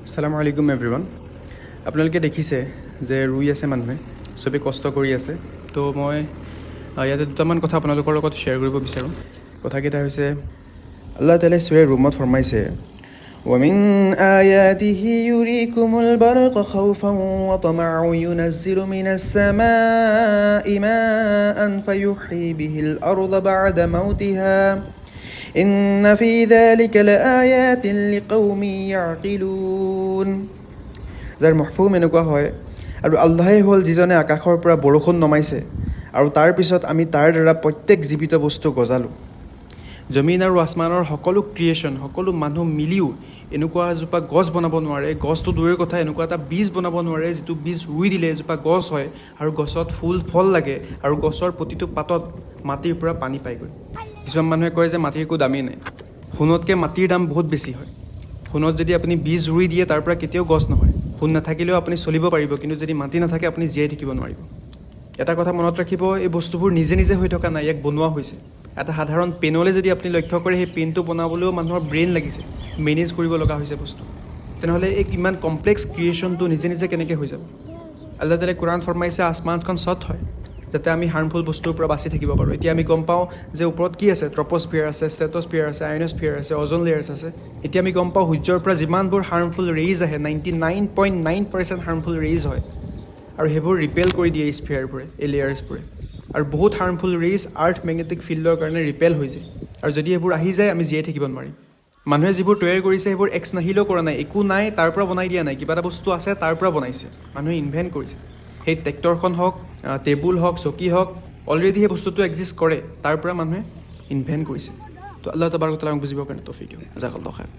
আসসালামু আলাইকুম এভৰিৱান। আপোনালোকে দেখিছে যে ৰুই আছে মানুহে, চবেই কষ্ট কৰি আছে। তো মই ইয়াতে দুটামান কথা আপোনালোকৰ লগত শ্বেয়াৰ কৰিব বিচাৰোঁ। কথাকেইটা হৈছে, আল্লাহ তাআলাই সূৰা ৰুমত ফৰমাইছে, وَمِنْ آيَاتِهِ يُرِيكُمُ الْبَرْقَ خَوْفًا وَطَمَعًا يُنَزِّلُ مِنَ السَّمَاءِ مَاءً فَيُحْيِي بِهِ الْأَرْضَ بَعْدَ مَوْتِهَا إِنَّ فِي ذَلِكَ لَآيَاتٍ لِقَوْمٍ يَعْقِلُونَ। যাৰ মহফুম এনেকুৱা হয়, আৰু আল্লাহে হ'ল যিজনে আকাশৰ পৰা বৰষুণ নমাইছে আৰু তাৰপিছত আমি তাৰ দ্বাৰা প্ৰত্যেক জীৱিত বস্তু গজালোঁ। জমিন আৰু আসমানৰ সকলো ক্ৰিয়েশ্যন, সকলো মানুহ মিলিও এনেকুৱা এজোপা গছ বনাব নোৱাৰে। গছটো দূৰৰ কথা, এনেকুৱা এটা বীজ বনাব নোৱাৰে যিটো বীজ ৰুই দিলে এজোপা গছ হয় আৰু গছত ফুল ফল লাগে আৰু গছৰ প্ৰতিটো পাতত মাটিৰ পৰা পানী পায়গৈ। কিছুমান মানুহে কয় যে মাটিৰ একো দামেই নাই। সোণতকৈ মাটিৰ দাম বহুত বেছি হয়। সোণত যদি আপুনি বীজ ৰুই দিয়ে তাৰ পৰা কেতিয়াও গছ নহয়। সোণ নাথাকিলেও আপুনি চলিব পাৰিব, কিন্তু যদি মাটি নাথাকে আপুনি জীয়াই থাকিব নোৱাৰিব। এটা কথা মনত ৰাখিব, এই বস্তুবোৰ নিজে নিজে হৈ থকা নাই, ইয়াক বনোৱা হৈছে। এটা সাধাৰণ পেনলৈ যদি আপুনি লক্ষ্য কৰে, সেই পেনটো বনাবলৈও মানুহৰ ব্ৰেইন লাগিছে, মেনেজ কৰিব লগা হৈছে বস্তু। তেনেহ'লে এই ইমান কমপ্লেক্স ক্ৰিয়েশ্যনটো নিজে নিজে কেনেকৈ হৈ যাব? আল্লাহ তাআলাই কোৰাণ ফৰমাইছে আসমানখন চট হয় যাতে আমি হাৰ্মফুল বস্তুৰ পৰা বাচি থাকিব পাৰোঁ। এতিয়া আমি গম পাওঁ যে ওপৰত কি আছে, ট্ৰপ'স্ফিয়াৰ আছে, ষ্ট্ৰেট'স্ফিয়াৰ আছে, আয়ন'স্ফিয়াৰ আছে, অ'জন লেয়াৰ্ছ আছে। এতিয়া আমি গম পাওঁ সূৰ্যৰ পৰা যিমানবোৰ হাৰ্মফুল ৰেইজ আহে, 99.9% হাৰ্মফুল ৰেইজ হয়, আৰু সেইবোৰ ৰিপেল কৰি দিয়ে স্ফিয়াৰবোৰে, এই লেয়াৰ্ছবোৰে। আৰু বহুত হাৰ্মফুল ৰেইজ আৰ্থ মেগনেটিক ফিল্ডৰ কাৰণে ৰিপেল হৈ যায়, আৰু যদি এইবোৰ আহি যায় আমি জীয়াই থাকিব নোৱাৰিম। মানুহে যিবোৰ তৈয়াৰ কৰিছে সেইবোৰ এক্স নাহিলেও কৰা নাই, একো নাই তাৰ পৰা বনাই দিয়া নাই, কিবা এটা বস্তু আছে তাৰ পৰা বনাইছে, মানুহে ইনভেণ্ট কৰিছে। সেই ট্ৰেক্টৰখন হওক, টেবুল হওক, চকী হওক, অলৰেডি সেই বস্তুটো এক্সিষ্ট কৰে, তাৰ পৰা মানুহে ইনভেণ্ট কৰিছে। তো আল্লাহ তাবাৰক তাআলা বুজিবৰ কাৰণে তৌফিক দিয়ক। জাযাকাল্লাহু খাইৰ।